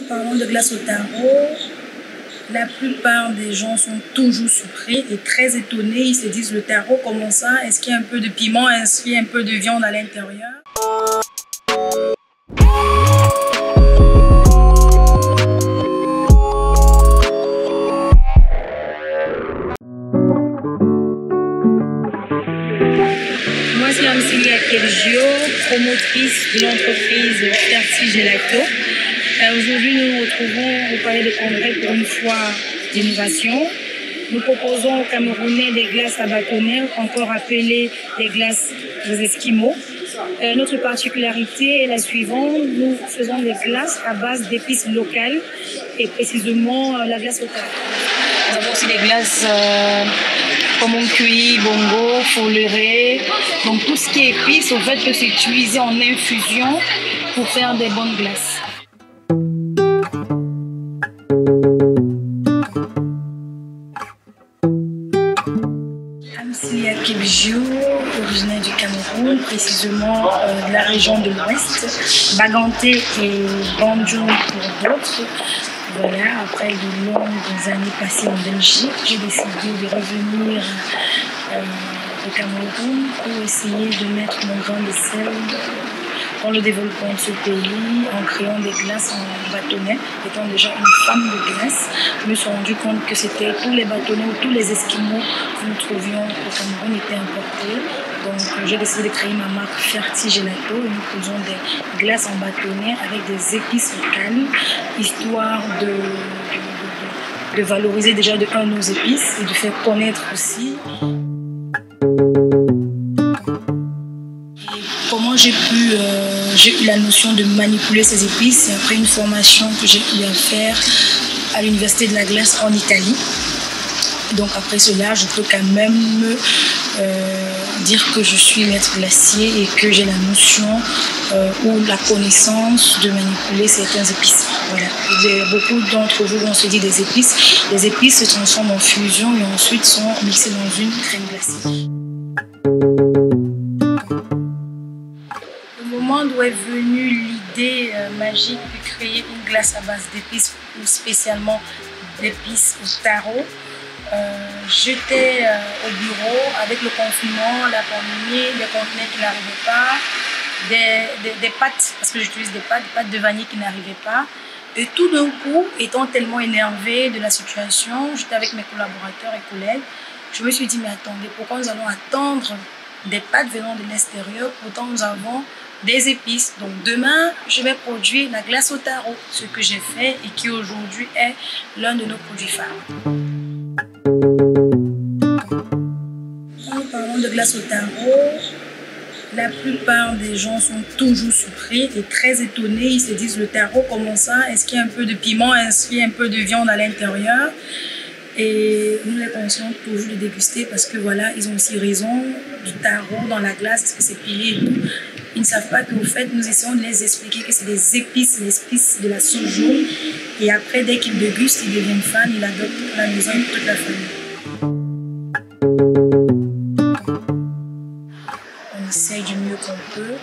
Parlons de glace au taro. La plupart des gens sont toujours surpris et très étonnés. Ils se disent, le taro, comment ça? Est-ce qu'il y a un peu de piment, est-ce qu'il y a un peu de viande à l'intérieur? Moi, c'est Amsilia Kelgio, promotrice de l'entreprise Ferti Gelato. Aujourd'hui, nous nous retrouvons au Palais de Congrès pour une foire d'innovation. Nous proposons aux Camerounais des glaces à bâtonnets, encore appelées des glaces des Esquimaux. Notre particularité est la suivante, nous faisons des glaces à base d'épices locales et précisément la glace au taro. Nous avons aussi des glaces comme on cuit, bongo, foléré. Donc tout ce qui est épices, au fait, peut s'utiliser en infusion pour faire des bonnes glaces. Amsilia Kelgio, originaire du Cameroun, précisément de la région de l'Ouest, Baganté et Bandjoun pour d'autres. Voilà, après de longues années passées en Belgique, j'ai décidé de revenir au Cameroun pour essayer de mettre mon grain de sel dans le développement de ce pays en créant des glaces en bâtonnets. Étant déjà une femme de glace, je me suis rendu compte que c'était tous les bâtonnets ou tous les esquimaux que nous trouvions au Cameroun étaient importés. Donc j'ai décidé de créer ma marque Ferti Gelato et nous faisons des glaces en bâtonnets avec des épices locales, histoire de valoriser déjà de un nos épices et de faire connaître aussi. Comment j'ai eu la notion de manipuler ces épices, c'est après une formation que j'ai eu à faire à l'université de la glace en Italie. Donc après cela, je peux quand même dire que je suis maître glacier et que j'ai la notion ou la connaissance de manipuler certaines épices. Voilà. Beaucoup d'entre vous vont se dire des épices. Les épices se transforment en fusion et ensuite sont mixées dans une crème glacée. Au moment où est venue l'idée magique de créer une glace à base d'épices ou spécialement d'épices au taro, j'étais au bureau avec le confinement, la pandémie, des conteneurs qui n'arrivaient pas, des pâtes, parce que j'utilise des pâtes de vanille qui n'arrivaient pas. Et tout d'un coup, étant tellement énervée de la situation, j'étais avec mes collaborateurs et collègues, je me suis dit, mais attendez, pourquoi nous allons attendre des pâtes venant de l'extérieur? Pourtant, nous avons des épices. Donc demain, je vais produire la glace au taro, ce que j'ai fait et qui aujourd'hui est l'un de nos produits phares. En parlant de glace au taro, la plupart des gens sont toujours surpris et très étonnés. Ils se disent, le taro, comment ça? Est-ce qu'il y a un peu de piment, est-ce qu'il y a un peu de viande à l'intérieur? Et nous les conseillons toujours de déguster parce que voilà, ils ont aussi raison. Du taro dans la glace, est-ce que c'est pilé et tout? Ils ne savent pas qu'au fait, nous essayons de les expliquer que c'est des épices, les épices de la sauce jaune. Et après, dès qu'ils dégustent, ils deviennent fans, ils adoptent la maison et toute la famille. On essaye du mieux qu'on peut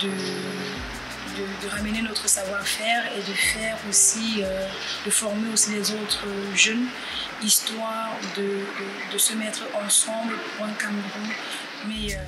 de ramener notre savoir-faire et de faire aussi, de former aussi les autres jeunes, histoire de se mettre ensemble pour un Cameroun meilleur.